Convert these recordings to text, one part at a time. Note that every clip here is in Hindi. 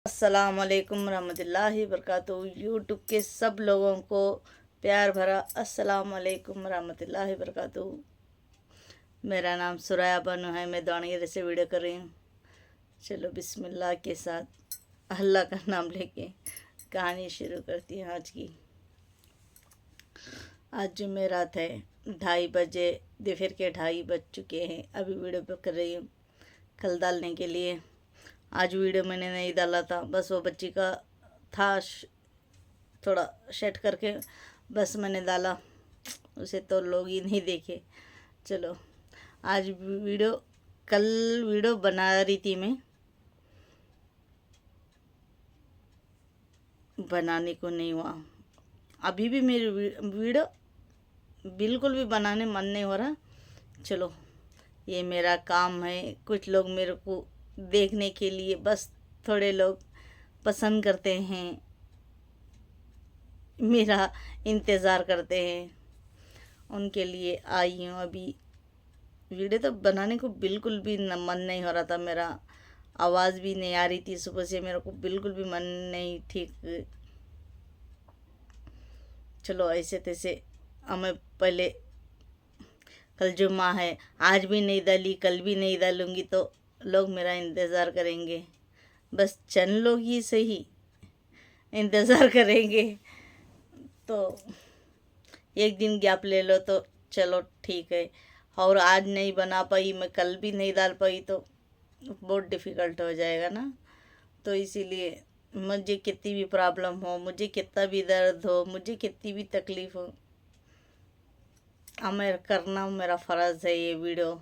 अस्सलाम वालेकुम रहमतुल्लाहि वबरकातुहू। यूट्यूब के सब लोगों को प्यार भरा अस्सलाम वालेकुम रहमतुल्लाहि वबरकातुहू। मेरा नाम सुराया बानो है। मैं दावणगेरे से वीडियो कर रही हूँ। चलो बिस्मिल्लाह के साथ अल्लाह का नाम लेके कहानी शुरू करती हूँ आज की। आज जुमेरात है, 2:30 बजे, दोपहर के 2:30 बज चुके हैं। अभी वीडियो कर रही हूँ कल डालने के लिए। आज वीडियो मैंने नहीं डाला था, बस वो बच्ची का था थोड़ा सेट करके बस मैंने डाला, उसे तो लोग ही नहीं देखे। चलो आज कल वीडियो बना रही थी मैं, बनाने को नहीं हुआ। अभी भी मेरी वीडियो बिल्कुल भी बनाने मन नहीं हो रहा। चलो ये मेरा काम है। कुछ लोग मेरे को देखने के लिए बस थोड़े लोग पसंद करते हैं, मेरा इंतज़ार करते हैं, उनके लिए आई हूँ। अभी वीडियो तो बनाने को बिल्कुल भी मन नहीं हो रहा था। मेरा आवाज़ भी नहीं आ रही थी, सुबह से मेरे को बिल्कुल भी मन नहीं ठीक। चलो ऐसे तैसे हमें पहले, कल जुम्मा है, आज भी नहीं डाली कल भी नहीं डालूँगी तो लोग मेरा इंतज़ार करेंगे। बस चंद लोग ही सही इंतज़ार करेंगे। तो एक दिन गैप ले लो तो चलो ठीक है। और आज नहीं बना पाई मैं, कल भी नहीं डाल पाई तो बहुत डिफ़िकल्ट हो जाएगा ना। तो इसीलिए मुझे कितनी भी प्रॉब्लम हो, मुझे कितना भी दर्द हो, मुझे कितनी भी तकलीफ़ हो, हमें करना मेरा फ़र्ज़ है ये वीडियो।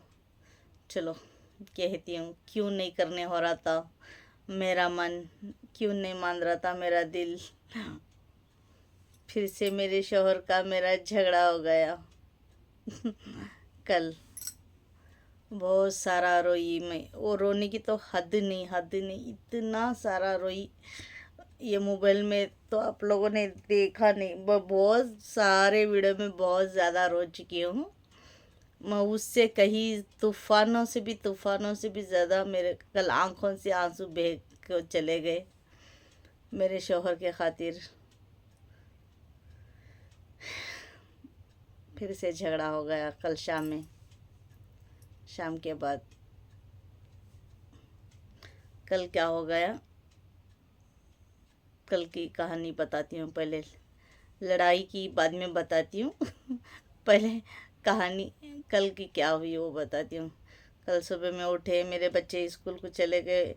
चलो कहती हूँ, क्यों नहीं करने हो रहा था मेरा मन, क्यों नहीं मान रहा था मेरा दिल। फिर से मेरे शौहर का मेरा झगड़ा हो गया। कल बहुत सारा रोई मैं, वो रोने की तो हद नहीं, इतना सारा रोई। ये मोबाइल में तो आप लोगों ने देखा नहीं, बहुत सारे वीडियो में बहुत ज़्यादा रो चुकी हूँ मैं। उससे कहीं तूफ़ानों से भी ज़्यादा मेरे कल आँखों से आंसू बह के चले गए मेरे शौहर के खातिर। फिर से झगड़ा हो गया कल शाम के बाद। कल क्या हो गया, कल की कहानी बताती हूँ। पहले लड़ाई की बाद में बताती हूँ। पहले कहानी कल की क्या हुई वो बताती हूँ। कल सुबह में उठे, मेरे बच्चे स्कूल को चले गए,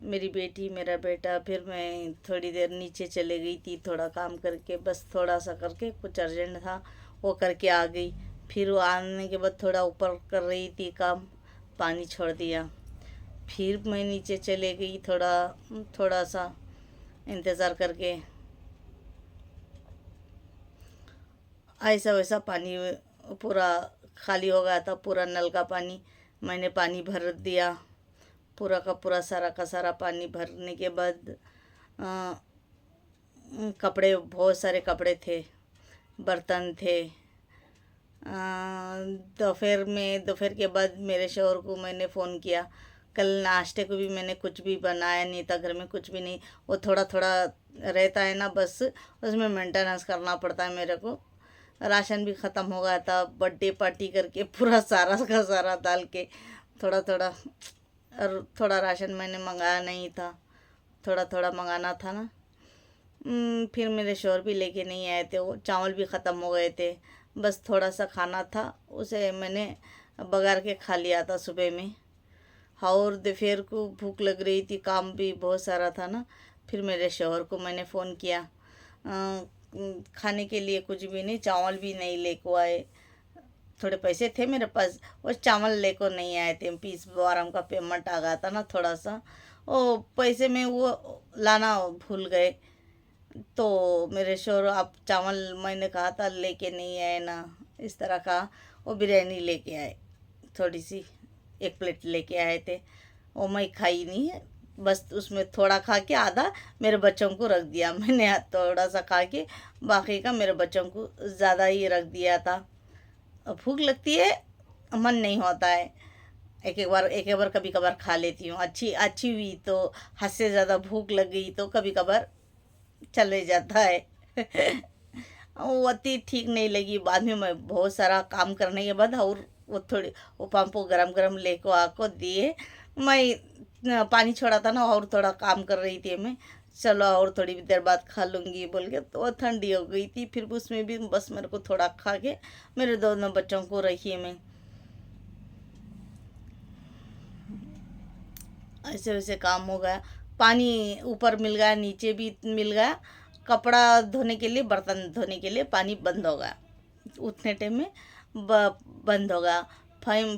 मेरी बेटी मेरा बेटा। फिर मैं थोड़ी देर नीचे चले गई थी थोड़ा काम करके, बस थोड़ा सा करके, कुछ अर्जेंट था वो करके आ गई। फिर वो आने के बाद थोड़ा ऊपर कर रही थी काम, पानी छोड़ दिया। फिर मैं नीचे चले गई थोड़ा सा इंतज़ार करके। ऐसा वैसा पानी पूरा खाली हो गया था, पूरा नल का पानी मैंने पानी भर दिया। पूरा का पूरा सारा का सारा पानी भरने के बाद कपड़े, बहुत सारे कपड़े थे, बर्तन थे। दोपहर के बाद मेरे शौहर को मैंने फ़ोन किया। कल नाश्ते को भी मैंने कुछ भी बनाया नहीं था, घर में कुछ भी नहीं। वो थोड़ा थोड़ा रहता है ना, बस उसमें मेंटेनेंस करना पड़ता है मेरे को। राशन भी ख़त्म हो गया था, बर्थडे पार्टी करके पूरा सारा का सारा डाल के थोड़ा थोड़ा, और थोड़ा राशन मैंने मंगाया नहीं था, थोड़ा थोड़ा मंगाना था ना। फिर मेरे शौहर भी लेके नहीं आए थे, वो चावल भी ख़त्म हो गए थे, बस थोड़ा सा खाना था, उसे मैंने बघार के खा लिया था सुबह में। और दोपहर को भूख लग रही थी, काम भी बहुत सारा था ना। फिर मेरे शौहर को मैंने फ़ोन किया, खाने के लिए कुछ भी नहीं, चावल भी नहीं लेको आए। थोड़े पैसे थे मेरे पास, वो चावल लेको नहीं आए थे। 20-12 का पेमेंट आ गया था ना थोड़ा सा, वो पैसे में वो लाना भूल गए। तो मेरे शोर, आप चावल मैंने कहा था लेके नहीं आए ना, इस तरह का। वो बिरयानी लेके आए, थोड़ी सी 1 प्लेट लेके आए थे। वो मैं खाई नहीं है, बस उसमें थोड़ा खा के आधा मेरे बच्चों को रख दिया मैंने। थोड़ा सा खा के बाकी का मेरे बच्चों को ज़्यादा ही रख दिया था। भूख लगती है, मन नहीं होता है, एक एक बार कभी कभार खा लेती हूँ, अच्छी अच्छी हुई तो, हद से ज़्यादा भूख लग गई तो कभी कभार चले जाता है। वो अति ठीक नहीं लगी, बाद में मैं बहुत सारा काम करने के बाद और वो थोड़ी वो पाम्पो गरम गरम लेको आको दिए, मैं पानी छोड़ा था ना और थोड़ा काम कर रही थी मैं, चलो और थोड़ी देर बाद खा लूँगी बोल के, तो वो ठंडी हो गई थी, फिर उसमें भी बस मेरे को थोड़ा खा के मेरे दोनों बच्चों को रखी मैं। ऐसे वैसे काम हो गया, पानी ऊपर मिल गया, नीचे भी मिल गया, कपड़ा धोने के लिए, बर्तन धोने के लिए पानी बंद हो गया, उतने टाइम में बंद हो गया।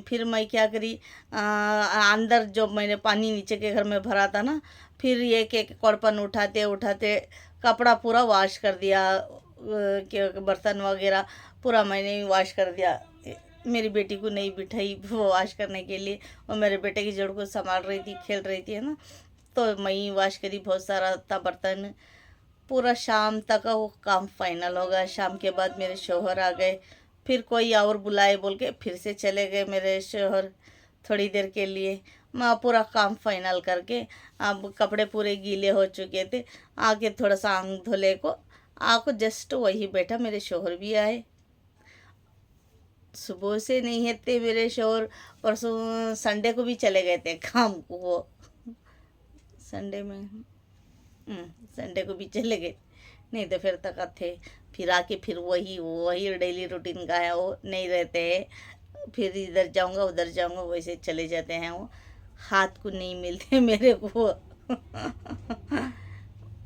फिर मैं क्या करी, अंदर जो मैंने पानी नीचे के घर में भरा था ना, फिर एक एक कड़पन उठाते उठाते कपड़ा पूरा वॉश कर दिया, बर्तन वगैरह पूरा मैंने वॉश कर दिया। मेरी बेटी को नहीं बिठाई वो वॉश करने के लिए, और मेरे बेटे की जड़ को संभाल रही थी, खेल रही थी, है ना, तो मैं ही वॉश करी, बहुत सारा था बर्तन। पूरा शाम तक वो काम फाइनल हो गया। शाम के बाद मेरे शोहर आ गए, फिर कोई और बुलाए बोल के फिर से चले गए मेरे शोहर थोड़ी देर के लिए। मैं पूरा काम फाइनल करके, अब कपड़े पूरे गीले हो चुके थे, आके थोड़ा सा आंग धोले को आको जस्ट वही बैठा, मेरे शोहर भी आए। सुबह से नहीं है थे मेरे शोहर, परसों संडे को भी चले गए थे काम को वो, संडे में संडे को भी चले गए, नहीं तो फिर तक थे। फिर आके फिर वही वही डेली रूटीन का है, वो नहीं रहते हैं, फिर इधर जाऊंगा उधर जाऊंगा वैसे चले जाते हैं, वो हाथ को नहीं मिलते मेरे को।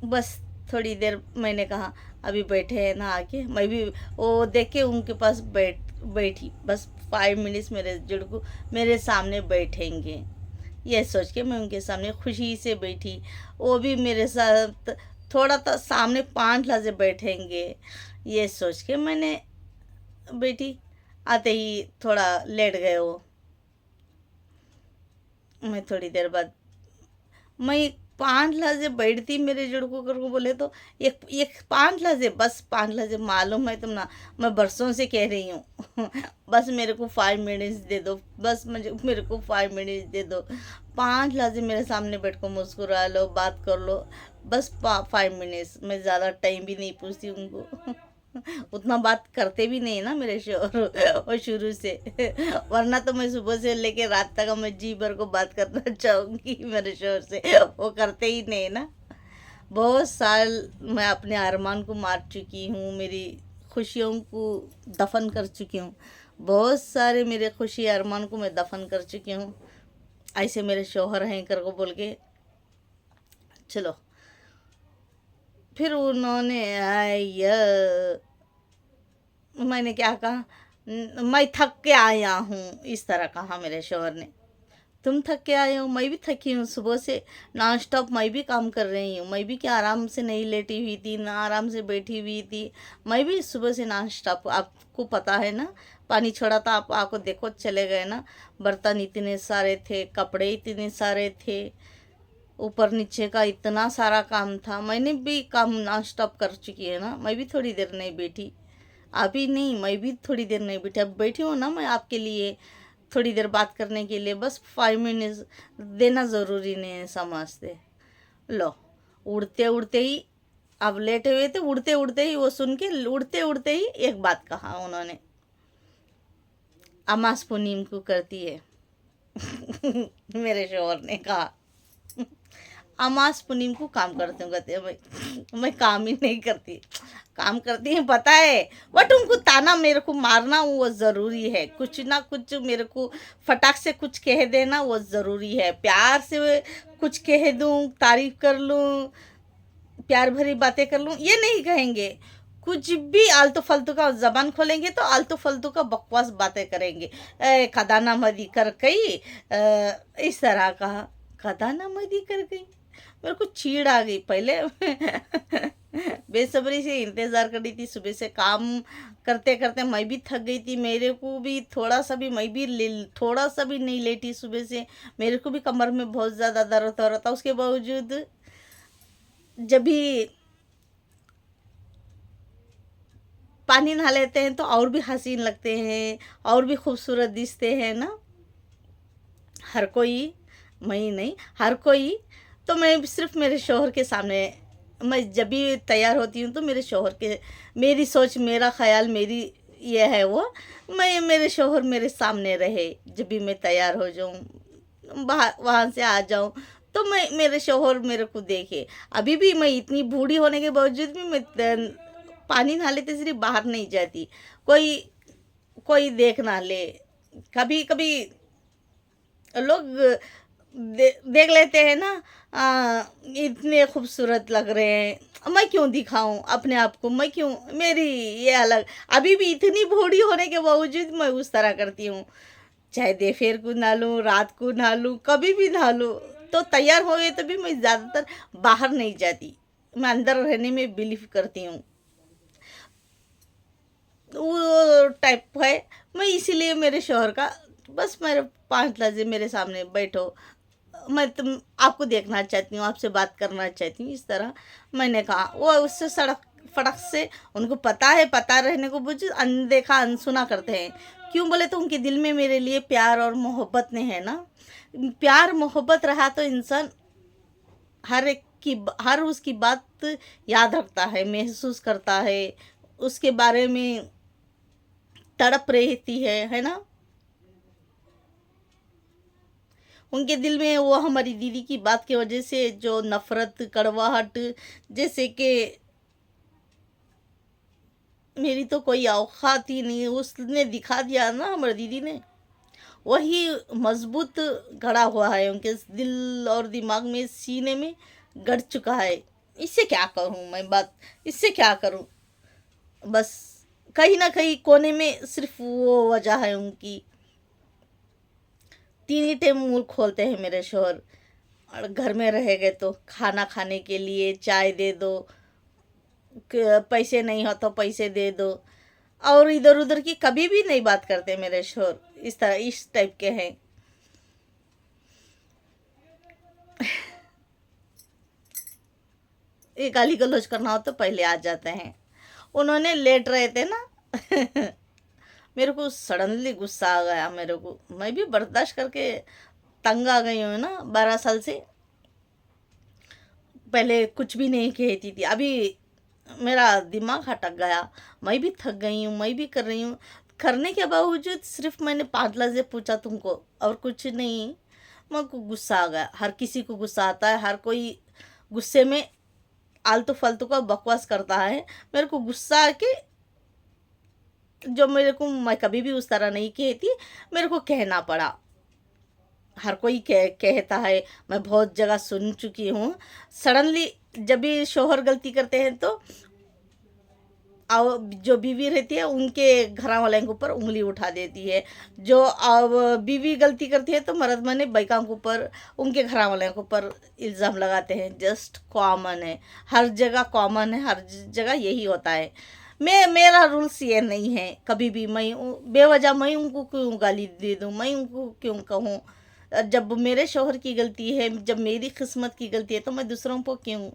बस थोड़ी देर मैंने कहा अभी बैठे हैं ना, आके मैं भी वो देख के उनके पास बैठी, बस 5 मिनट्स मेरे जुड़ को मेरे सामने बैठेंगे, ये सोच के मैं उनके सामने खुशी से बैठी। वो भी मेरे साथ थोड़ा तो सामने 5 लहजे बैठेंगे, ये सोच के मैंने बैठी। आते ही थोड़ा लेट गए वो, मैं थोड़ी देर बाद मैं 5 लहजे बैठती मेरे जुड़ को कर को बोले तो, एक एक 5 लहजे, बस 5 लहजे मालूम है तुम ना, मैं बरसों से कह रही हूँ। बस मेरे को 5 मिनट्स दे दो, बस मुझे मेरे को 5 मिनट्स दे दो। 5 लहजे मेरे सामने बैठ को मुस्कुरा लो, बात कर लो, बस 5 मिनट्स। मैं ज़्यादा टाइम भी नहीं पूछती उनको। उतना बात करते भी नहीं ना मेरे शोहर और शुरू से, वरना तो मैं सुबह से लेके रात तक मैं जी भर को बात करना चाहूँगी मेरे शोहर से, वो करते ही नहीं ना। बहुत साल मैं अपने अरमान को मार चुकी हूँ, मेरी खुशियों को दफन कर चुकी हूँ, बहुत सारे मेरे खुशी अरमान को मैं दफन कर चुकी हूँ। ऐसे मेरे शोहर हैं कर को बोल के, चलो फिर उन्होंने आया, मैंने क्या कहा, मैं थक के आया हूँ, इस तरह कहा मेरे शोहर ने। तुम थक के आए हो, मैं भी थकी हूँ, सुबह से नॉन स्टॉप मैं भी काम कर रही हूँ, मैं भी क्या आराम से नहीं लेटी हुई थी ना आराम से बैठी हुई थी, मैं भी सुबह से नॉन स्टॉप, आपको पता है ना, पानी छोड़ा था, आप आपको देखो चले गए ना, बर्तन इतने सारे थे, कपड़े इतने सारे थे, ऊपर नीचे का इतना सारा काम था, मैंने भी काम नॉन स्टॉप कर चुकी है ना, मैं भी थोड़ी देर नहीं बैठी, अभी नहीं, मैं भी थोड़ी देर नहीं बैठी, अब बैठी हूँ ना मैं आपके लिए थोड़ी देर बात करने के लिए, बस 5 मिनट्स देना ज़रूरी नहीं है समझते। लो, उड़ते उड़ते ही, अब लेटे हुए थे, उड़ते उड़ते ही वो सुन के उड़ते उड़ते ही एक बात कहा उन्होंने, अमास पुनीम को करती है। मेरे शोहर ने कहा अमास पुनीम को काम करती हूँ, कहते हैं मैं काम ही नहीं करती, काम करती है पता है, बट उनको ताना मेरे को मारना वो ज़रूरी है, कुछ ना कुछ मेरे को फटाक से कुछ कह देना वो ज़रूरी है, प्यार से कुछ कह दूँ, तारीफ कर लूँ, प्यार भरी बातें कर लूँ, ये नहीं कहेंगे, कुछ भी आलतू फालतू का जबान खोलेंगे तो आलतू फालतू का बकवास बातें करेंगे। खदाना मदी कर गई, इस तरह का खदाना मदी कर गई, मेरे को चीड़ आ गई पहले। बेसब्री से इंतज़ार कर रही थी, सुबह से काम करते करते मैं भी थक गई थी, मेरे को भी थोड़ा सा भी, मैं भी थोड़ा सा भी नहीं लेटी सुबह से, मेरे को भी कमर में बहुत ज़्यादा दर्द हो रहा था, उसके बावजूद जब भी पानी नहा लेते हैं तो और भी हसीन लगते हैं, और भी खूबसूरत दिखते हैं ना, हर कोई, मैं ही नहीं, हर कोई। तो मैं सिर्फ मेरे शौहर के सामने, मैं जब भी तैयार होती हूँ तो मेरे शौहर के, मेरी सोच, मेरा ख्याल, मेरी ये है वो, मैं मेरे शौहर मेरे सामने रहे। जब भी मैं तैयार हो जाऊँ, बाहर वहाँ से आ जाऊँ, तो मैं, मेरे शौहर मेरे को देखे। अभी भी मैं इतनी बूढ़ी होने के बावजूद भी मैं पानी नहा लेते सिर्फ बाहर नहीं जाती, कोई कोई देख ना ले। कभी कभी लोग देख लेते हैं ना, इतने खूबसूरत लग रहे हैं, मैं क्यों दिखाऊं अपने आप को, मैं क्यों, मेरी ये अलग। अभी भी इतनी बूढ़ी होने के बावजूद मैं उस तरह करती हूँ, चाहे दोपहर को नहा लूँ, रात को नहा लूँ, कभी भी नहा लूँ। तो तैयार हो गए तो भी मैं ज़्यादातर बाहर नहीं जाती, मैं अंदर रहने में बिलीव करती हूँ, वो टाइप है। मैं इसीलिए मेरे शौहर का, बस मेरे 5 लफ्ज़ मेरे सामने बैठो, मैं तुम आपको देखना चाहती हूँ, आपसे बात करना चाहती हूँ, इस तरह मैंने कहा। वो उससे सड़क फटक से, उनको पता है, पता रहने को बुझ अनदेखा अनसुना करते हैं। क्यों बोले तो उनके दिल में मेरे लिए प्यार और मोहब्बत नहीं है ना। प्यार मोहब्बत रहा तो इंसान हर एक की, हर उसकी बात याद रखता है, महसूस करता है, उसके बारे में तड़प रहती है ना। उनके दिल में वो हमारी दीदी की बात की वजह से जो नफरत, कड़वाहट, जैसे कि मेरी तो कोई औकात ही नहीं, उसने दिखा दिया ना हमारी दीदी ने, वही मजबूत गड़ा हुआ है उनके दिल और दिमाग में, सीने में गड़ चुका है। इससे क्या करूं मैं बात, इससे क्या करूं, बस कहीं ना कहीं कोने में सिर्फ वो वजह है उनकी। 3 ही टाइम मुंह खोलते हैं मेरे शोहर, और घर में रह गए तो खाना खाने के लिए चाय दे दो, पैसे नहीं हो तो पैसे दे दो, और इधर उधर की कभी भी नहीं बात करते मेरे शोहर, इस तरह, इस टाइप के हैं। ये गाली गलौज करना हो तो पहले आ जाते हैं। उन्होंने लेट रहे थे ना मेरे को सडनली गुस्सा आ गया मेरे को, मैं भी बर्दाश्त करके तंग आ गई हूँ ना 12 साल से। पहले कुछ भी नहीं कहती थी, अभी मेरा दिमाग हटक गया, मैं भी थक गई हूँ, मैं भी कर रही हूँ। करने के बावजूद सिर्फ मैंने 5 लफ्ज़ पूछा तुमको, और कुछ नहीं। मेरे को गुस्सा आ गया, हर किसी को गुस्सा आता है, हर कोई गुस्से में आलतू फालतू का बकवास करता है। मेरे को गुस्सा आके, जो मेरे को, मैं कभी भी उस तरह नहीं कहती, मेरे को कहना पड़ा। हर कोई कहता है, मैं बहुत जगह सुन चुकी हूँ। सडनली जब भी शोहर गलती करते हैं तो जो बीवी रहती है उनके घर वाले के ऊपर उंगली उठा देती है। जो अब बीवी गलती करती है तो मर्द मने बैका के ऊपर, उनके घर वाले के ऊपर इल्ज़ाम लगाते हैं। जस्ट कॉमन है, हर जगह कॉमन है, हर जगह यही होता है। मेरा रूल्स ये नहीं है कभी भी मैं बेवजह मैं उनको क्यों गाली दे दूँ, मैं उनको क्यों कहूँ। जब मेरे शौहर की गलती है, जब मेरी किस्मत की गलती है, तो मैं दूसरों को क्यों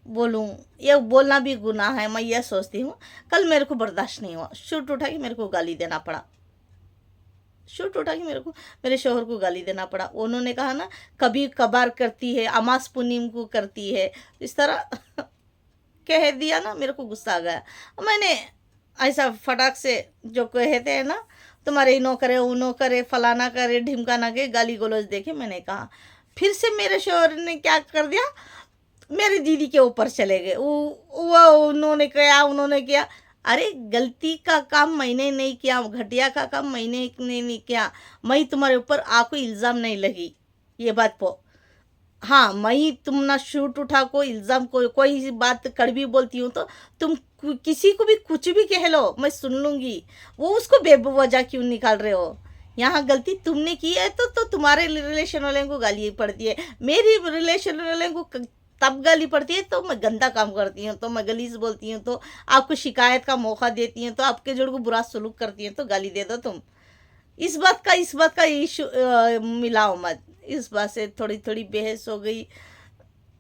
बोलूँ। ये बोलना भी गुनाह है, मैं ये सोचती हूँ। कल मेरे को बर्दाश्त नहीं हुआ, शूट उठा के मेरे को गाली देना पड़ा, शूट उठा के मेरे को, मेरे शौहर को गाली देना पड़ा। उन्होंने कहा ना, कभी कभार करती है, अमास पुनीम को करती है, इस तरह कह दिया ना, मेरे को गुस्सा आ गया। मैंने ऐसा फटाक से, जो कहते हैं ना, तुम्हारे इनो करे उनो करे, फलाना करे, ढिमकाना के, गाली गलौज देखे, मैंने कहा। फिर से मेरे शौहर ने क्या कर दिया, मेरी दीदी के ऊपर चले गए। वो उन्होंने किया, उन्होंने किया। अरे गलती का काम मैंने नहीं किया, घटिया का काम मैंने नहीं किया, मैं तुम्हारे ऊपर आको इल्ज़ाम नहीं लगी, ये बात पो। हाँ, मैं तुम ना शूट उठा को इल्ज़ाम, कोई बात कड़वी बोलती हूँ तो तुम किसी को भी कुछ भी कह लो, मैं सुन लूँगी। वो उसको बेवजह क्यों निकाल रहे हो। यहाँ गलती तुमने की है तो तुम्हारे रिलेशन वाले को गाली पड़ती है, मेरी रिलेशन वाले को तब गाली पड़ती है तो मैं गंदा काम करती हूँ, तो मैं गलीज बोलती हूँ, तो आपको शिकायत का मौका देती हूँ, तो आपके जोड़ को बुरा सलूक करती हूँ, तो गाली दे दो तुम। इस बात का इशू मिलाओ मत। इस बात से थोड़ी थोड़ी बहस हो गई,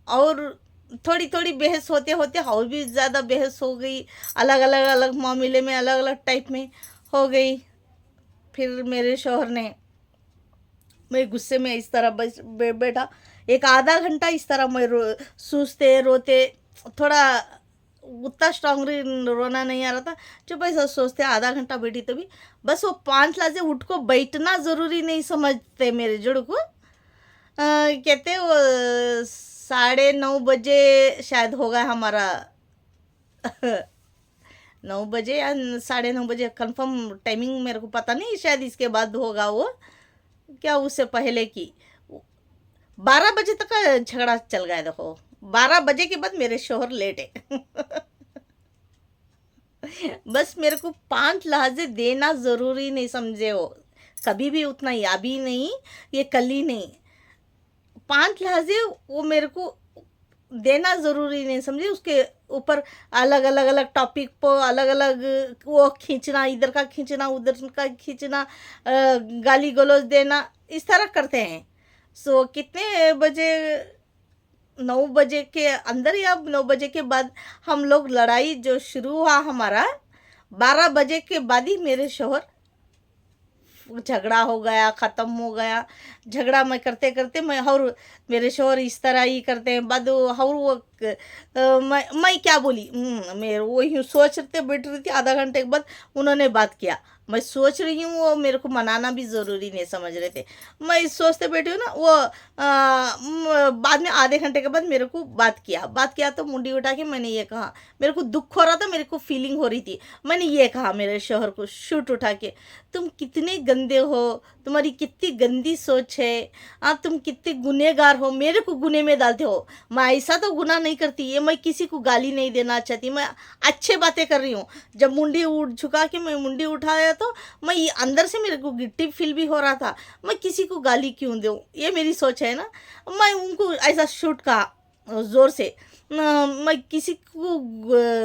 और थोड़ी थोड़ी बहस होते होते और भी ज़्यादा बहस हो गई, अलग मामले में, अलग अलग टाइप में हो गई। फिर मेरे शौहर ने मैं गुस्से में इस तरह बस बैठा, एक आधा घंटा इस तरह मैं सूझते रोते, थोड़ा उतना स्ट्रांग रोना नहीं आ रहा था, चुप ऐसा सोचते आधा घंटा बैठी तो भी बस वो 5 लाजे उठ को बैठना ज़रूरी नहीं समझते मेरे जुड़ को। कहते वो 9:30 बजे शायद होगा हमारा 9 बजे या 9:30 बजे, कंफर्म टाइमिंग मेरे को पता नहीं, शायद इसके बाद होगा वो, क्या उससे पहले की 12 बजे तक का झगड़ा चल गया। देखो 12 बजे के बाद मेरे शोहर लेटे बस मेरे को 5 लहजे देना ज़रूरी नहीं समझे हो, कभी भी उतना, या भी नहीं ये कल ही नहीं, 5 लहजे वो मेरे को देना ज़रूरी नहीं समझे। उसके ऊपर अलग अलग अलग टॉपिक पर अलग अलग वो खींचना, इधर का खींचना उधर का खींचना, गाली गलौज देना, इस तरह करते हैं। सो कितने बजे, 9 बजे के अंदर या 9 बजे के बाद हम लोग लड़ाई जो शुरू हुआ हमारा, 12 बजे के बाद ही मेरे शोहर झगड़ा हो गया, ख़त्म हो गया। झगड़ा मैं करते करते मैं, और मेरे शोहर इस तरह ही करते हैं बाद, और वो मैं क्या बोली, मैं वही सोचते बैठ रही थी। आधा घंटे के बाद उन्होंने बात किया, मैं सोच रही हूँ, वो मेरे को मनाना भी ज़रूरी नहीं समझ रहे थे, मैं सोचते बैठी हूँ ना। वो बाद में आधे घंटे के बाद मेरे को बात किया तो मुंडी उठा के मैंने ये कहा, मेरे को दुख हो रहा था, मेरे को फीलिंग हो रही थी, मैंने ये कहा मेरे शोहर को शूट उठा के, तुम कितने गंदे हो, तुम्हारी कितनी गंदी सोच है, तुम कितने गुनहगार हो, मेरे को गुने में डालते हो। मैं ऐसा तो गुनाह नहीं करती, ये मैं किसी को गाली नहीं देना चाहती, मैं अच्छे बातें कर रही हूँ। जब मुंडी उठ झुका के मैं मुंडी उठाया तो मैं ये अंदर से मेरे को गिट्टी फील भी हो रहा था, मैं किसी को गाली क्यों दूँ, ये मेरी सोच है ना। मैं उनको ऐसा शूट कहा ज़ोर से, मैं किसी को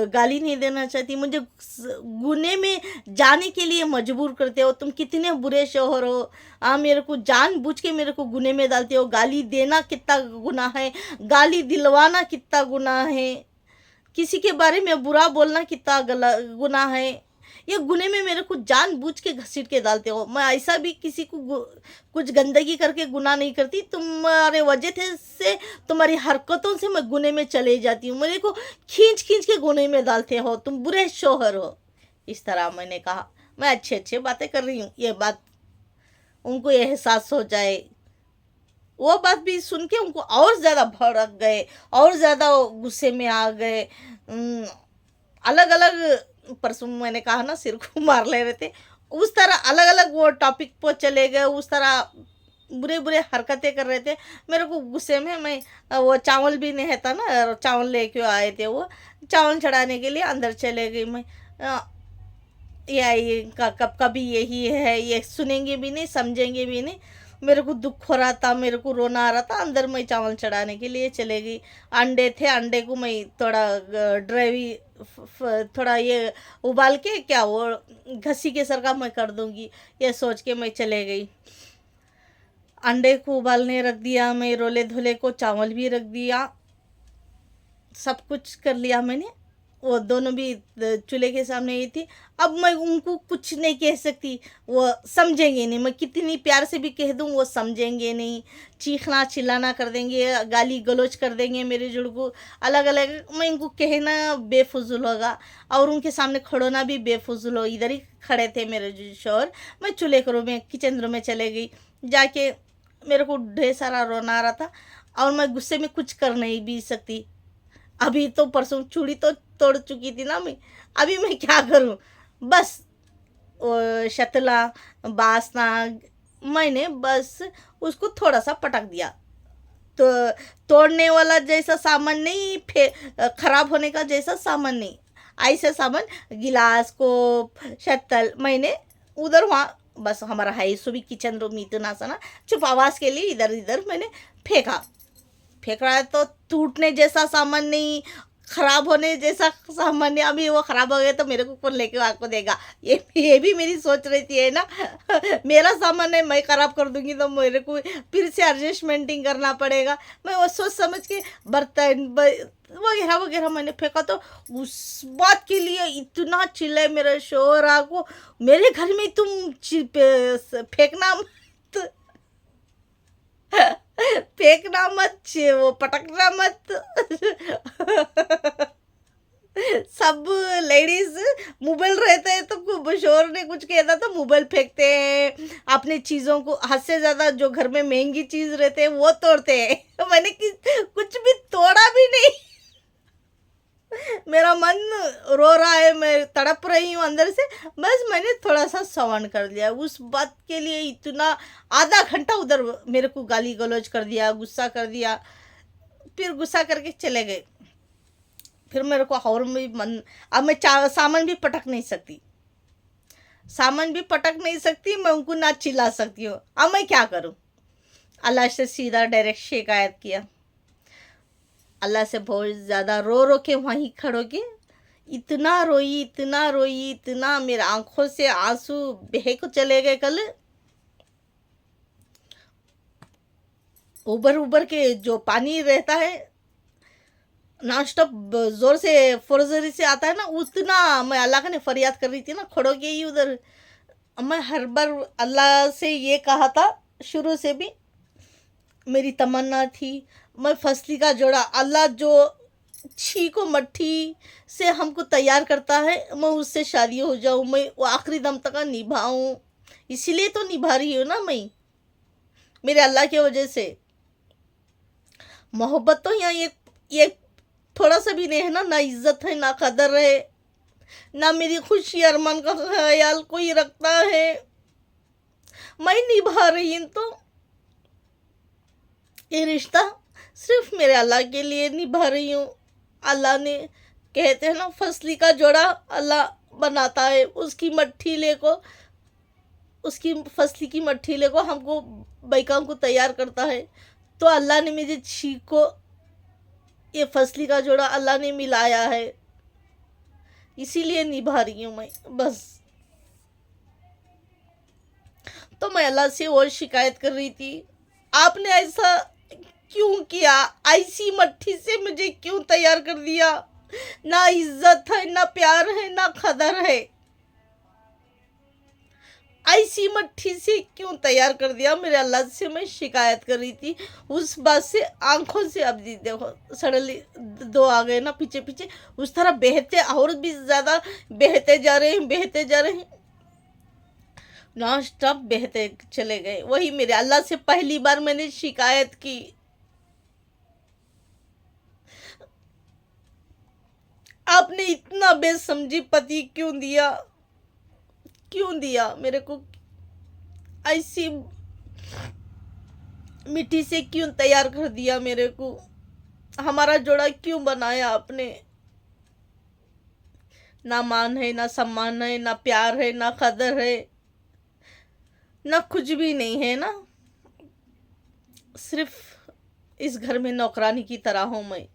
गाली नहीं देना चाहती, मुझे गुने में जाने के लिए मजबूर करते हो, तुम कितने बुरे शोहर हो, मेरे को जानबूझ के मेरे को गुने में डालते हो। गाली देना कितना गुनाह है, गाली दिलवाना कितना गुनाह है, किसी के बारे में बुरा बोलना कितना गुनाह है, ये गुने में मेरे को जानबूझ के घसीट के डालते हो। मैं ऐसा भी किसी को कुछ गंदगी करके गुनाह नहीं करती, तुम्हारे वजह से, तुम्हारी हरकतों से मैं गुने में चले जाती हूँ, मेरे को खींच खींच के गुने में डालते हो, तुम बुरे शोहर हो। इस तरह मैंने कहा, मैं अच्छे अच्छे बातें कर रही हूँ, ये बात उनको एहसास हो जाए। वो बात भी सुन के उनको और ज़्यादा भड़क गए, और ज़्यादा गुस्से में आ गए। अलग अलग परसों मैंने कहा ना सिर को मार ले रहे थे, उस तरह अलग अलग वो टॉपिक पर चले गए, उस तरह बुरे बुरे हरकतें कर रहे थे। मेरे को गुस्से में मैं, वो चावल भी नहीं था ना, चावल लेके आए थे, वो चावल चढ़ाने के लिए अंदर चले गई मैं। ये कब कभी यही है, ये सुनेंगे भी नहीं समझेंगे भी नहीं। मेरे को दुख हो रहा था, मेरे को रोना आ रहा था, अंदर मैं चावल चढ़ाने के लिए चले गई। अंडे थे, अंडे को मैं थोड़ा ड्राई, थोड़ा ये उबाल के क्या वो घसी के सर का मैं कर दूंगी, ये सोच के मैं चले गई। अंडे को उबालने रख दिया, मैं रोले धोले को चावल भी रख दिया, सब कुछ कर लिया मैंने। वो दोनों भी चूल्हे के सामने ही थी। अब मैं उनको कुछ नहीं कह सकती, वो समझेंगे नहीं, मैं कितनी प्यार से भी कह दूँ वो समझेंगे नहीं, चीखना चिल्लाना कर देंगे, गाली गलौज कर देंगे मेरे जुड़ को अलग अलग। मैं इनको कहना बेफजूल होगा और उनके सामने खड़ोना भी बेफजूल हो। इधर ही खड़े थे मेरे शोहर, मैं चूल्हे के रूम में, किचन रूम में चले गई। जाके मेरे को ढेर सारा रोना आ रहा था और मैं गुस्से में कुछ कर नहीं भी सकती। अभी तो परसों चूड़ी तो तोड़ चुकी थी ना मैं, अभी मैं क्या करूं। बस शतला बासना मैंने बस उसको थोड़ा सा पटक दिया, तो तोड़ने वाला जैसा सामान नहीं, खराब होने का जैसा सामान नहीं, ऐसा सामान गिलास को शतल मैंने उधर वहाँ, बस हमारा है सो भी किचन रूम इतना सा ना, चुप आवाज़ के लिए इधर इधर मैंने फेंक रहा है। तो टूटने जैसा सामान नहीं, खराब होने जैसा सामान नहीं। अभी वो खराब हो गया तो मेरे को कौन लेके आपको देगा, ये भी मेरी सोच रही थी है ना मेरा सामान है, मैं खराब कर दूंगी तो मेरे को फिर से एडजस्टमेंटिंग करना पड़ेगा। मैं वो सोच समझ के बर्तन वगैरह वगैरह मैंने फेंका। तो उस बात के लिए इतना चिल्लाए मेरे शोहरा को, मेरे घर में तुम फेंकना मत। फेंकना मत, वो पटकना मत। सब लेडीज मोबाइल रहता है तो शोर ने कुछ कहता तो मोबाइल फेंकते हैं, अपनी चीजों को, हद से ज्यादा जो घर में महंगी चीज रहते हैं वो तोड़ते हैं। मैंने कुछ भी तोड़ा भी नहीं। मेरा मन रो रहा है, मैं तड़प रही हूँ अंदर से, बस मैंने थोड़ा सा सवान कर दिया। उस बात के लिए इतना आधा घंटा उधर मेरे को गाली गलौज कर दिया, गुस्सा कर दिया। फिर गुस्सा करके चले गए। फिर मेरे को और भी मन, अब मैं सामान भी पटक नहीं सकती, सामान भी पटक नहीं सकती, मैं उनको ना चिल्ला सकती हूँ। अब मैं क्या करूँ? अल्लाह से सीधा डायरेक्ट शिकायत किया। अल्लाह से बहुत ज़्यादा रो रो के वहीं खड़ो के इतना रोई, इतना रोई, इतना, मेरे आंखों से आंसू बह को चले गए। कल उबर उबर के जो पानी रहता है नॉन स्टॉप जोर से फोर्जरी से आता है ना, उतना मैं अल्लाह का ने फरियाद कर रही थी ना खड़ो के ही उधर। मैं हर बार अल्लाह से ये कहा था, शुरू से भी मेरी तमन्ना थी, मैं फसली का जोड़ा, अल्लाह जो छी को मट्ठी से हमको तैयार करता है, मैं उससे शादी हो जाऊँ, मैं वो आखिरी दम तक निभाऊँ। इसीलिए तो निभा रही हूँ ना मैं, मेरे अल्लाह की वजह से। मोहब्बत तो यहाँ ये थोड़ा सा भी नहीं है ना, ना इज्जत है, ना कदर है, ना मेरी खुशी अरमान का ख्याल कोई रखता है। मैं निभा रही हूँ तो ये रिश्ता सिर्फ मेरे अल्लाह के लिए निभा रही हूँ। अल्लाह ने, कहते हैं ना, फसली का जोड़ा अल्लाह बनाता है, उसकी मट्ठीले को, उसकी फसली की मट्ठीले को हमको बैकाम को तैयार करता है। तो अल्लाह ने मुझे छी को, ये फसली का जोड़ा अल्लाह ने मिलाया है, इसीलिए निभा रही हूँ मैं बस। तो मैं अल्लाह से और शिकायत कर रही थी, आपने ऐसा क्यों किया? ऐसी मट्ठी से मुझे क्यों तैयार कर दिया? ना इज्जत है, ना प्यार है, ना कदर है, ऐसी मट्ठी से क्यों तैयार कर दिया? मेरे अल्लाह से मैं शिकायत कर रही थी उस बात से। आंखों से अब देखो सडनली दो आ गए ना पीछे पीछे, उस तरह बहते, और भी ज्यादा बहते जा रहे हैं, बहते जा रहे हैं, नॉन स्टॉप बहते चले गए। वही मेरे अल्लाह से पहली बार मैंने शिकायत की। आपने इतना बेसमझी पति क्यों दिया? क्यों दिया मेरे को? ऐसी मिट्टी से क्यों तैयार कर दिया मेरे को? हमारा जोड़ा क्यों बनाया आपने? ना मान है, ना सम्मान है, ना प्यार है, ना कदर है, ना कुछ भी नहीं है ना। सिर्फ इस घर में नौकरानी की तरह हूँ मैं,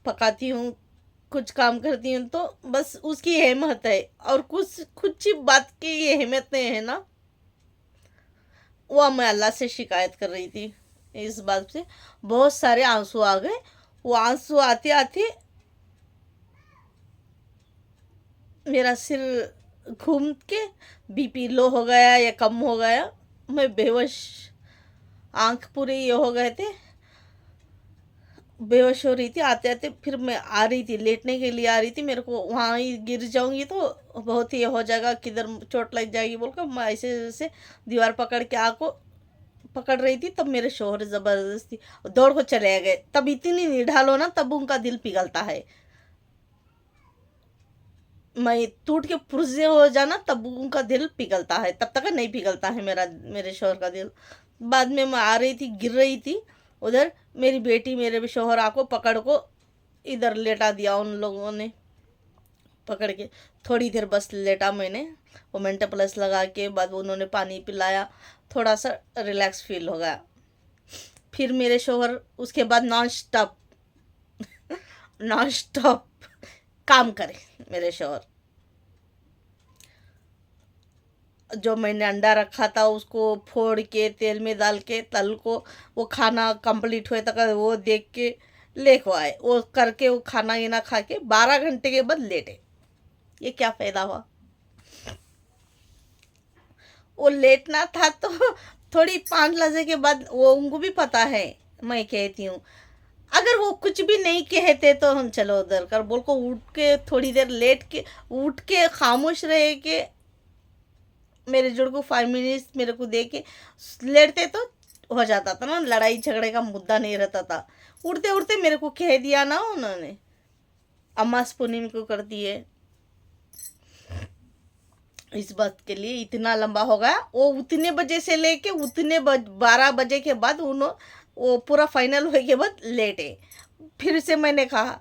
पकाती हूँ, कुछ काम करती हूँ, तो बस उसकी अहमियत है। और कुछ ही बात की ये अहमियत नहीं है ना, वो मैं अल्लाह से शिकायत कर रही थी इस बात से। बहुत सारे आंसू आ गए। वो आंसू आते आते मेरा सिर घूम के बीपी लो हो गया या कम हो गया, मैं बेहोश, आंख पूरे ये हो गए थे, बेहोश हो रही थी। आते आते फिर मैं आ रही थी, लेटने के लिए आ रही थी, मेरे को वहाँ ही गिर जाऊंगी तो बहुत ही हो जाएगा, किधर चोट लग जाएगी बोलकर मैं ऐसे ऐसे दीवार पकड़ के आँख को पकड़ रही थी। तब मेरे शोहर ज़बरदस्ती दौड़ को चले गए। तब इतनी निढालो ना, तब उनका दिल पिघलता है, मैं टूट के पुर्जे हो जाना तब उनका दिल पिघलता है, तब तक नहीं पिघलता है मेरे शोहर का दिल। बाद में मैं आ रही थी, गिर रही थी उधर, मेरी बेटी मेरे भी शोहर आको पकड़ को इधर लेटा दिया उन लोगों ने, पकड़ के थोड़ी देर बस लेटा मैंने, वो मेंटल प्लस लगा के बाद उन्होंने पानी पिलाया, थोड़ा सा रिलैक्स फील हो गया। फिर मेरे शोहर उसके बाद नॉन स्टॉप नॉन स्टॉप काम करे। मेरे शोहर जो मैंने अंडा रखा था उसको फोड़ के तेल में डाल के तल को, वो खाना कंप्लीट हुए तक वो देख के लेको आए, वो करके वो खाना ये ना खा के 12 घंटे के बाद लेटे। ये क्या फायदा हुआ? वो लेटना था तो थोड़ी 5 लहजे के बाद वो उनको भी पता है मैं कहती हूँ। अगर वो कुछ भी नहीं कहते तो हम चलो उधर कर बोल को उठ के थोड़ी देर लेट के उठ के खामोश रहे के मेरे जोड़ को 5 मिनट्स मेरे को दे के लेटते तो हो जाता था ना, लड़ाई झगड़े का मुद्दा नहीं रहता था। उड़ते उड़ते मेरे को कह दिया ना उन्होंने, अम्मा पूर्णिमा को करती है। इस बात के लिए इतना लंबा हो गया। वो उतने बजे से लेके उतने 12 बजे के बाद वो पूरा फाइनल होने के बाद लेटे। फिर से मैंने कहा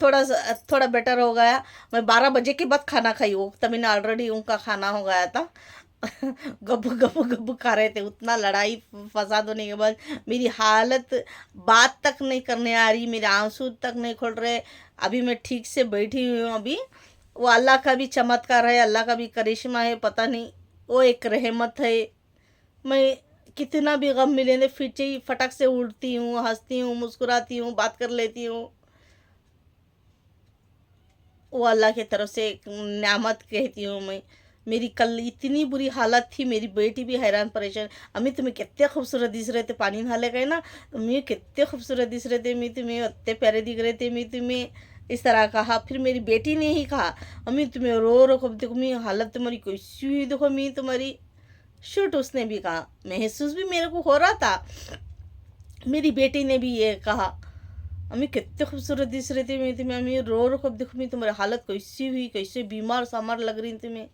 थोड़ा बेटर हो गया। मैं 12 बजे के बाद खाना खाई, वो तभी ना ऑलरेडी उनका खाना हो गया था। गब्बू गब्बू गब्बू खा रहे थे। उतना लड़ाई फसाद होने के बाद मेरी हालत बात तक नहीं करने आ रही, मेरे आंसू तक नहीं खुल रहे। अभी मैं ठीक से बैठी हुई हूँ। अभी वो अल्लाह का भी चमत्कार है, अल्लाह का भी करिश्मा है, पता नहीं वो एक रहमत है। मैं कितना भी गम मिले ने फिर से ही फटक से उठती हूँ, हंसती हूँ, मुस्कुराती हूँ, बात कर लेती हूँ। वो अल्लाह की तरफ से एक नेमत कहती हूँ मैं। मेरी कल इतनी बुरी हालत थी, मेरी बेटी भी हैरान परेशान, अम्मी तुम्हें कितने खूबसूरत दिख रहे थे, पानी नहाले गए ना, तुम्हें कितने खूबसूरत दिख रहे थे, मैं तुम्हें इतने प्यारे दिख रहे थे, मैं तुम्हें इस तरह कहा। फिर मेरी बेटी ने ही कहा अम्मी तुम्हें रो रो कब देखो मैं हालत तुम्हारी कैसी हुई देखो मैं तुम्हारी। शूट उसने भी कहा, महसूस भी मेरे को हो रहा था। मेरी बेटी ने भी ये कहा अम्मी कितने खूबसूरत दिख रही थी मैं तुम्हें, अम्मी रो रो कब देखो मैं तुम्हारी हालत कैसी हुई, कैसे बीमार सामार लग रही थी मैं,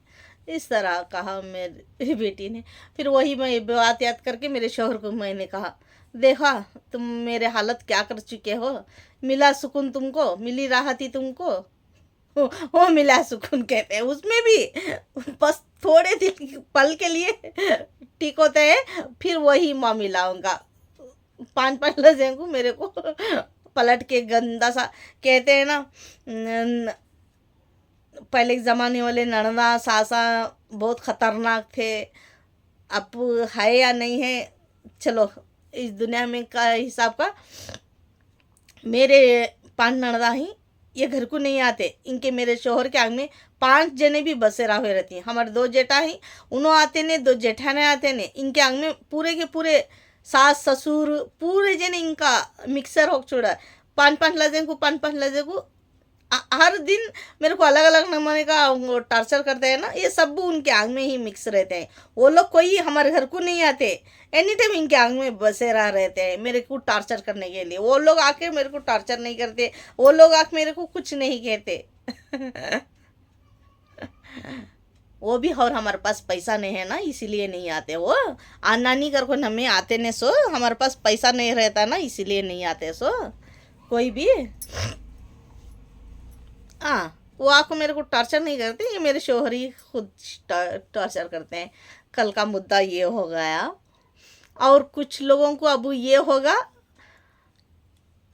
इस तरह कहा मेरी बेटी ने। फिर वही मैं बात याद करके मेरे शौहर को मैंने कहा देखा तुम मेरे हालत क्या कर चुके हो, मिला सुकून तुमको, मिली राहत ही तुमको। वो मिला सुकून कहते हैं, उसमें भी बस थोड़े दिन पल के लिए ठीक होते हैं, फिर वही माँ मिलाऊंगा। 5 लहजे को मेरे को पलट के गंदा सा कहते हैं ना। पहले के ज़माने वाले ननदा सासा बहुत ख़तरनाक थे, अब है या नहीं है चलो इस दुनिया में का हिसाब का। मेरे 5 ननदा ही ये घर को नहीं आते, इनके मेरे शोहर के आग में 5 जने भी बसेरा हुए रहती हैं। हमारे 2 जेठा ही उन्हों आते ने, 2 जेठाने आते ने, इनके आग में पूरे के पूरे सास ससुर पूरे जने इनका मिक्सर हो छोड़ा। 5 लहजे को 5 लहजे को हर दिन मेरे को अलग अलग नमूने का वो टॉर्चर करते हैं ना, ये सब उनके आंग में ही मिक्स रहते हैं। वो लोग कोई हमारे घर को नहीं आते, एनी टाइम इनके आंग में बसे रह रहते हैं मेरे को टॉर्चर करने के लिए। वो लोग आके मेरे को टॉर्चर नहीं करते, वो लोग आके मेरे को कुछ नहीं कहते। वो भी और हमारे पास पैसा नहीं है ना इसीलिए नहीं आते। वो आना नहीं कर को हमें आते ने सो, हमारे पास पैसा नहीं रहता ना इसीलिए नहीं आते सो कोई भी। हाँ वो आपको मेरे को टॉर्चर नहीं करते, ये मेरे शोहर ही खुद टॉर्चर करते हैं। कल का मुद्दा ये हो गया। और कुछ लोगों को अब ये होगा,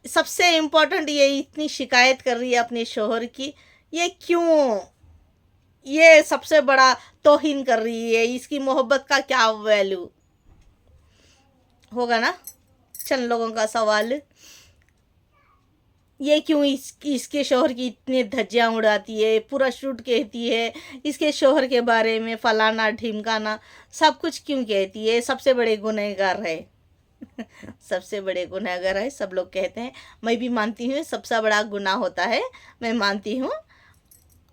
सबसे इम्पोर्टेंट ये इतनी शिकायत कर रही है अपने शोहर की, ये क्यों, ये सबसे बड़ा तौहीन कर रही है, इसकी मोहब्बत का क्या वैल्यू होगा ना चंद लोगों का सवाल। ये क्यों इसके शोहर की इतनी धज्जियाँ उड़ाती है, पूरा शूट कहती है, इसके शोहर के बारे में फलाना ढिमकाना सब कुछ क्यों कहती है। सबसे बड़े गुनहगार है। सबसे बड़े गुनहगार है सब लोग कहते हैं, मैं भी मानती हूँ सबसे बड़ा गुनाह होता है, मैं मानती हूँ।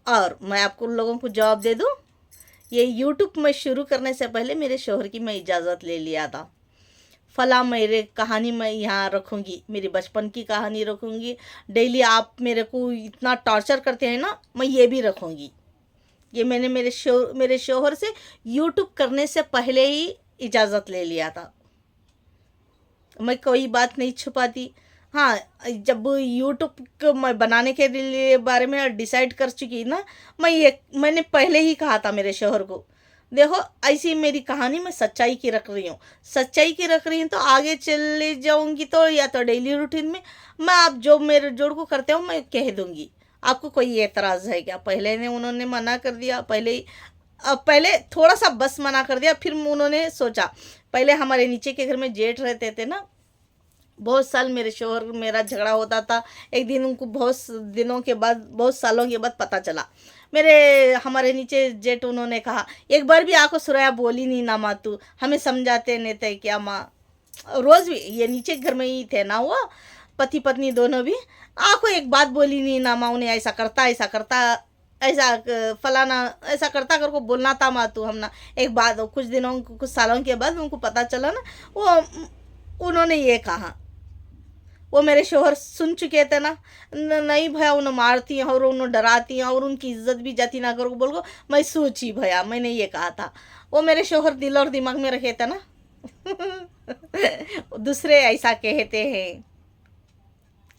और मैं आपको लोगों को जवाब दे दूँ, ये यूट्यूब में शुरू करने से पहले मेरे शोहर की मैं इजाज़त ले लिया था। फला मेरे कहानी मैं यहाँ रखूँगी, मेरी बचपन की कहानी रखूँगी, डेली आप मेरे को इतना टॉर्चर करते हैं ना मैं ये भी रखूँगी। ये मैंने मेरे शोहर से यूट्यूब करने से पहले ही इजाज़त ले लिया था, मैं कोई बात नहीं छुपाती। हाँ जब यूट्यूब मैं बनाने के लिए बारे में डिसाइड कर चुकी ना, मैंने पहले ही कहा था मेरे शोहर को, देखो ऐसी मेरी कहानी मैं सच्चाई की रख रही हूँ, सच्चाई की रख रही हूँ तो आगे चले जाऊँगी तो या तो डेली रूटीन में मैं आप जो मेरे जोड़ को करते हो मैं कह दूँगी, आपको कोई एतराज़ है क्या। पहले ने उन्होंने मना कर दिया, पहले थोड़ा सा बस मना कर दिया, फिर उन्होंने सोचा। पहले हमारे नीचे के घर में जेठ रहते थे ना, बहुत साल मेरे शौहर मेरा झगड़ा होता था। एक दिन उनको बहुत दिनों के बाद, बहुत सालों के बाद पता चला। मेरे हमारे नीचे जेठ उन्होंने कहा, एक बार भी आको सुराया बोली नहीं ना माँ, तू हमें समझाते नहीं थे क्या माँ। रोज भी ये नीचे घर में ही थे ना, वो पति पत्नी दोनों भी, आको एक बात बोली नहीं ना माँ, उन्हें ऐसा करता ऐसा करता, ऐसा फलाना ऐसा करता कर को बोलना था माँ तू। हम ना एक बात कुछ दिनों कुछ सालों के बाद उनको पता चला ना, वो उन्होंने ये कहा। वो मेरे शोहर सुन चुके थे ना, नहीं भैया उन्हें मारती हैं और उन्हें डराती हैं और उनकी इज्जत भी जाती ना करो बोल को। मैं सोची भैया मैंने ये कहा था। वो मेरे शोहर दिल और दिमाग में रखे थे ना। दूसरे ऐसा कहते हैं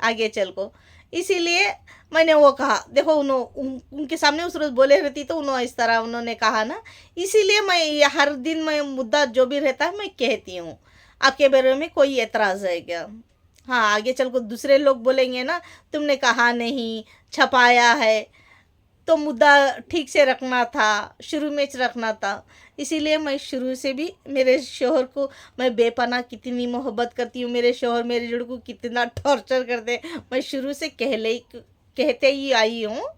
आगे चल को, इसीलिए मैंने वो कहा। देखो उनके सामने उस रोज बोले रहती तो उन्होंने इस तरह उन्होंने कहा ना, इसीलिए मैं ये हर दिन मैं मुद्दा जो भी रहता है मैं कहती हूँ। आपके बारे में कोई एतराज़ है क्या? हाँ, आगे चल को दूसरे लोग बोलेंगे ना, तुमने कहा नहीं, छपाया है, तो मुद्दा ठीक से रखना था, शुरू में रखना था। इसीलिए मैं शुरू से भी मेरे शोहर को मैं बेपनाह कितनी मोहब्बत करती हूँ, मेरे शोहर मेरे जोड़ को कितना टॉर्चर करते, मैं शुरू से कहते ही आई हूँ।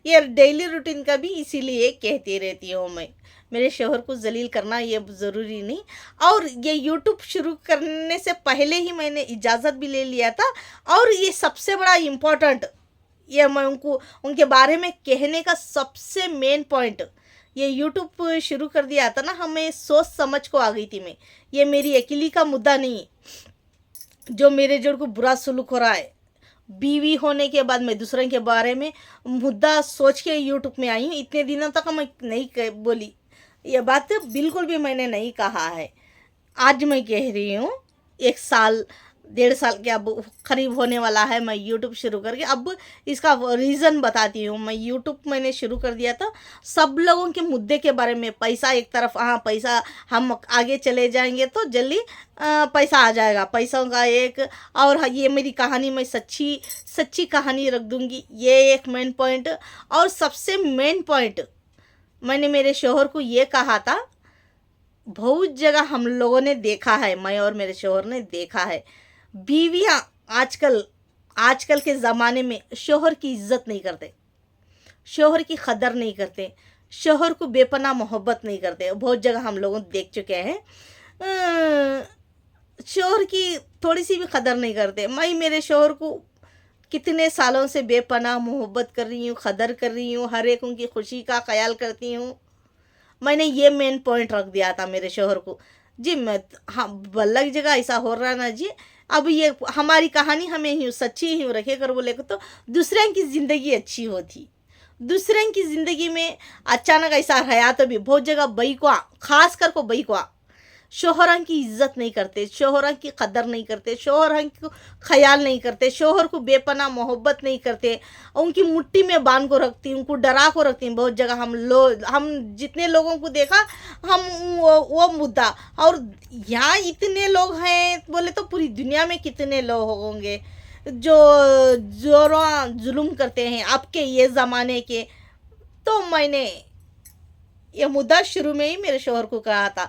ये डेली रूटीन का भी इसीलिए कहती रहती हूँ मैं। मेरे शोहर को जलील करना ये ज़रूरी नहीं। और ये यूट्यूब शुरू करने से पहले ही मैंने इजाज़त भी ले लिया था। और ये सबसे बड़ा इम्पोर्टेंट, ये मैं उनके बारे में कहने का सबसे मेन पॉइंट, ये यूट्यूब शुरू कर दिया था ना, हमें सोच समझ को आ गई थी मैं। ये मेरी अकेली का मुद्दा नहीं जो मेरे जोड़ को बुरा सलूक हो रहा है। बीवी होने के बाद मैं दूसरे के बारे में मुद्दा सोच के यूट्यूब में आई हूँ। इतने दिनों तक मैं नहीं बोली ये बात, बिल्कुल भी मैंने नहीं कहा है। आज मैं कह रही हूँ, 1 साल 1.5 साल के अब करीब होने वाला है मैं यूट्यूब शुरू करके। अब इसका रीज़न बताती हूँ। मैं यूट्यूब मैंने शुरू कर दिया था सब लोगों के मुद्दे के बारे में। पैसा एक तरफ, हाँ पैसा हम आगे चले जाएंगे तो जल्दी पैसा आ जाएगा, पैसों का एक। और ये मेरी कहानी मैं सच्ची कहानी रख दूँगी, ये एक मेन पॉइंट। और सबसे मेन पॉइंट मैंने मेरे शोहर को ये कहा था, बहुत जगह हम लोगों ने देखा है, मैं और मेरे शोहर ने देखा है, बीवियां आजकल के ज़माने में शोहर की इज्जत नहीं करते, शोहर की कदर नहीं करते, शोहर को बेपनाह मोहब्बत नहीं करते। बहुत जगह हम लोगों देख चुके हैं, शोहर की थोड़ी सी भी कदर नहीं करते। मैं मेरे शोहर को कितने सालों से बेपनाह मोहब्बत कर रही हूँ, कदर कर रही हूँ, हर एक उनकी खुशी का ख्याल करती हूँ। मैंने ये मेन पॉइंट रख दिया था मेरे शोहर को जी। मैं हाँ, बल्लक जगह ऐसा हो रहा ना जी। अब ये हमारी कहानी हमें ही सच्ची ही रखे कर बोले तो दूसरे की ज़िंदगी अच्छी होती। दूसरे की ज़िंदगी में अचानक ऐसा रहा तो भी बहुत जगह बईकवा, खास कर को बईकवा शोहर की इज्जत नहीं करते, शोहर की कदर नहीं करते, शोहर को ख्याल नहीं करते, शोहर को बेपनाह मोहब्बत नहीं करते, उनकी मुट्ठी में बांध को रखती, उनको डरा को रखती। बहुत जगह हम जितने लोगों को देखा, हम वो मुद्दा। और यहाँ इतने लोग हैं बोले तो पूरी दुनिया में कितने लोग होंगे जो जोरों जुल्म करते हैं आपके ये ज़माने के। तो मैंने ये मुद्दा शुरू में ही मेरे शोहर को कहा था,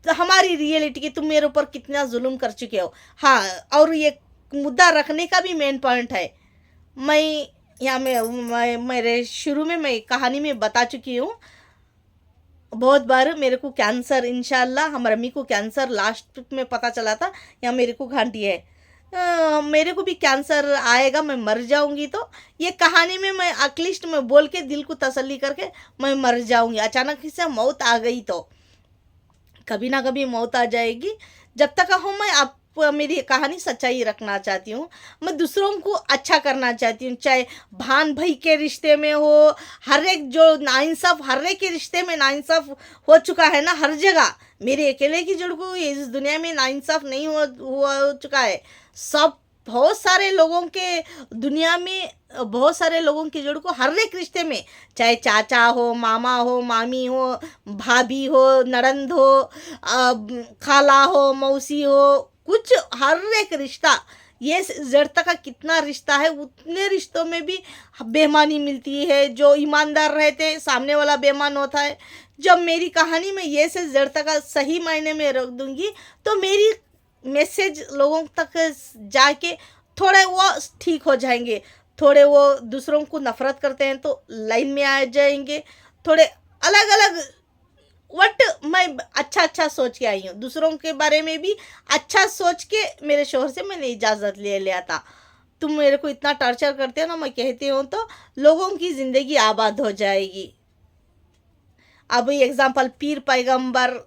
तो हमारी रियलिटी की तुम मेरे ऊपर कितना जुल्म कर चुके हो। हाँ, और ये मुद्दा रखने का भी मेन पॉइंट है। मैं यहाँ मैं मेरे शुरू में मैं कहानी में बता चुकी हूँ बहुत बार। मेरे को कैंसर, इंशाल्लाह हमारे अम्मी को कैंसर लास्ट में पता चला था, या मेरे को घंटी है, मेरे को भी कैंसर आएगा, मैं मर जाऊंगी। तो ये कहानी में मैं अकलिस्ट में बोल के दिल को तसल्ली करके मैं मर जाऊंगी। अचानक से मौत आ गई तो कभी ना कभी मौत आ जाएगी। जब तक हूँ मैं आप मेरी कहानी सच्चाई रखना चाहती हूँ, मैं दूसरों को अच्छा करना चाहती हूँ। चाहे भान भाई के रिश्ते में हो, हर एक जो नाइंसाफ़, हर एक के रिश्ते में नाइंसाफ़ हो चुका है ना हर जगह। मेरे अकेले की जड़ को इस दुनिया में नाइंसाफ़ नहीं हो चुका है। सब बहुत सारे लोगों के दुनिया में, बहुत सारे लोगों की जोड़ को हर एक रिश्ते में, चाहे चाचा हो, मामा हो, मामी हो, भाभी हो, ननद हो, खाला हो, मौसी हो, कुछ हर एक रिश्ता, ये जड़ता का कितना रिश्ता है, उतने रिश्तों में भी बेईमानी मिलती है। जो ईमानदार रहते हैं सामने वाला बेईमान होता है। जब मेरी कहानी में ये से जड़ता का सही मायने में रख दूंगी तो मैसेज लोगों तक जाके थोड़े वो ठीक हो जाएंगे, थोड़े वो दूसरों को नफरत करते हैं तो लाइन में आ जाएंगे, थोड़े अलग अलग। वट मैं अच्छा अच्छा सोच के आई हूँ, दूसरों के बारे में भी अच्छा सोच के मेरे शोहर से मैंने इजाज़त ले लिया था। तुम मेरे को इतना टॉर्चर करते हो ना, मैं कहती हूँ तो लोगों की ज़िंदगी आबाद हो जाएगी। अभी एग्जाम्पल पीर पैगंबर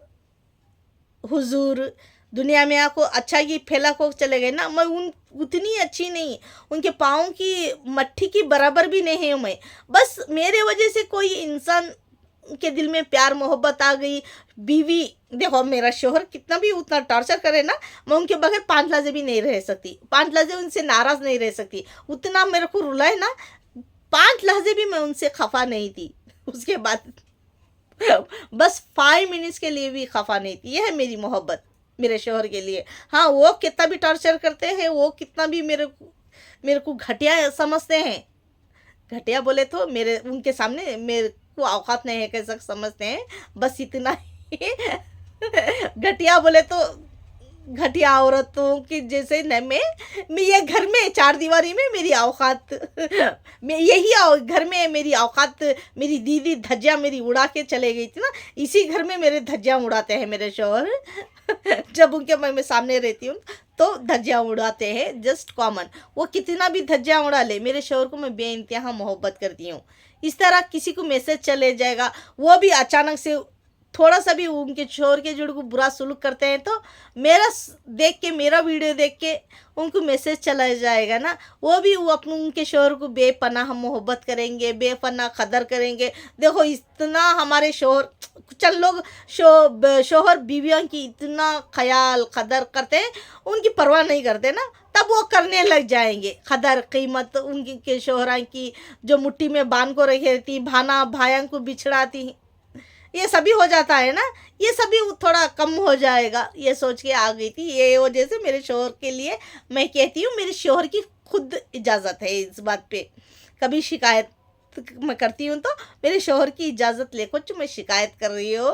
हुजूर दुनिया में आपको अच्छा की फैला को चले गए ना, मैं उन उतनी अच्छी नहीं, उनके पाँव की मट्ठी की बराबर भी नहीं हूँ मैं। बस मेरे वजह से कोई इंसान के दिल में प्यार मोहब्बत आ गई। बीवी देखो, मेरा शोहर कितना भी उतना टॉर्चर करे ना, मैं उनके बगैर 5 लहजे भी नहीं रह सकती, 5 लहजे उनसे नाराज़ नहीं रह सकती। उतना मेरे को रुलाए ना, 5 लहजे भी मैं उनसे खफा नहीं थी। उसके बाद बस 5 मिनट्स के लिए भी खफा नहीं थी। यह है मेरी मोहब्बत मेरे शोहर के लिए। हाँ, वो कितना भी टॉर्चर करते हैं, वो कितना भी मेरे को घटिया समझते हैं, घटिया बोले तो मेरे उनके सामने मेरे को औकात नहीं है कैसा समझते हैं, बस इतना ही। घटिया बोले तो घटिया औरतों की जैसे न, मैं ये घर में 4 दीवारी में मेरी औकात मैं यही घर में मेरी औकात, मेरी दीदी धज्जियाँ मेरी उड़ा के चले गई थी ना, इसी घर में मेरे धज्जियाँ उड़ाते हैं मेरे शौहर। जब उनके मैं सामने रहती हूँ तो धज्जियाँ उड़ाते हैं, जस्ट कॉमन। वो कितना भी धज्जियाँ उड़ा ले, मेरे शौहर को मैं बेइंतहा मोहब्बत करती हूँ। इस तरह किसी को मैसेज चले जाएगा, वो भी अचानक से थोड़ा सा भी उनके शोहर के जुड़ को बुरा सलूक करते हैं तो मेरा देख के, मेरा वीडियो देख के उनको मैसेज चला जाएगा ना, वो भी वो अपने उनके शोहर को बेपनाह मोहब्बत करेंगे, बेपनाह कदर करेंगे। देखो इतना हमारे शोहर, चल लोग शोहर बीवियों की इतना ख्याल कदर करते हैं, उनकी परवाह नहीं करते ना, तब वो करने लग जाएंगे कदर कीमत उनकी के शोहरा की, जो मुट्ठी में बांध को रखी रहती, भाना भाया को बिछड़ाती, ये सभी हो जाता है ना, ये सभी थोड़ा कम हो जाएगा, ये सोच के आ गई थी। ये वजह से मेरे शोहर के लिए मैं कहती हूँ, मेरे शोहर की खुद इजाज़त है इस बात पे। कभी शिकायत मैं करती हूँ तो मेरे शोहर की इजाज़त ले कुछ मैं शिकायत कर रही हो।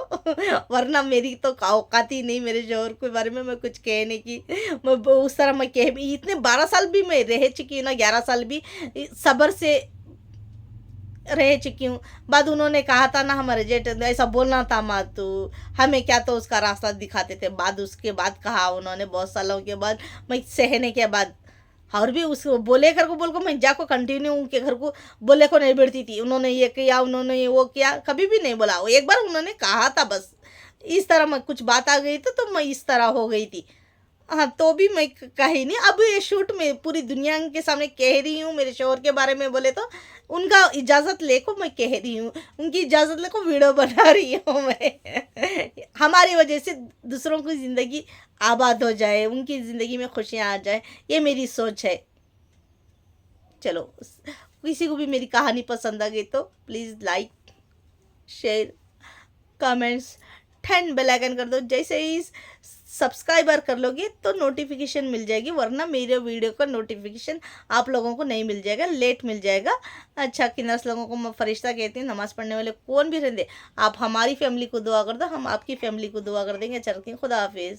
वरना मेरी तो औकात ही नहीं मेरे शोहर के बारे में मैं कुछ कहने की। मैं उस तरह मैं कह भी, इतने 12 साल भी मैं रह चुकी हूँ ना, 11 साल भी सब्र से रह चुकी हूँ। बाद उन्होंने कहा था ना, हमारे जेठ ऐसा बोलना था मत तू, हमें क्या तो उसका रास्ता दिखाते थे। बाद उसके बाद कहा उन्होंने, बहुत सालों के बाद मैं सहने के बाद, और भी उसको बोले घर को बोल को मैं जाको कंटिन्यू उनके घर को बोले को नहीं बैठती थी। उन्होंने ये किया, उन्होंने ये वो किया, कभी भी नहीं बोला। वो एक बार उन्होंने कहा था बस, इस तरह मैं कुछ बात आ गई तो मैं इस तरह हो गई थी। हाँ, तो भी मैं कही नहीं। अब ये शूट में पूरी दुनिया के सामने कह रही हूँ, मेरे शोहर के बारे में बोले तो उनका इजाज़त लेको मैं कह रही हूँ, उनकी इजाज़त लेको वीडियो बना रही हूँ मैं। हमारी वजह से दूसरों की ज़िंदगी आबाद हो जाए, उनकी ज़िंदगी में खुशियाँ आ जाए, ये मेरी सोच है। चलो, किसी को भी मेरी कहानी पसंद आ गई तो please like, share, comments, 10 bell icon कर दो। जैसे ही सब्सक्राइबर कर लोगे तो नोटिफिकेशन मिल जाएगी, वरना मेरे वीडियो का नोटिफिकेशन आप लोगों को नहीं मिल जाएगा, लेट मिल जाएगा। अच्छा, कि नर्स लोगों को मैं फरिश्ता कहती हूँ, नमाज़ पढ़ने वाले कौन भी रहते, आप हमारी फैमिली को दुआ कर दो, हम आपकी फैमिली को दुआ कर देंगे। चलती हूँ, खुदा हाफिज़।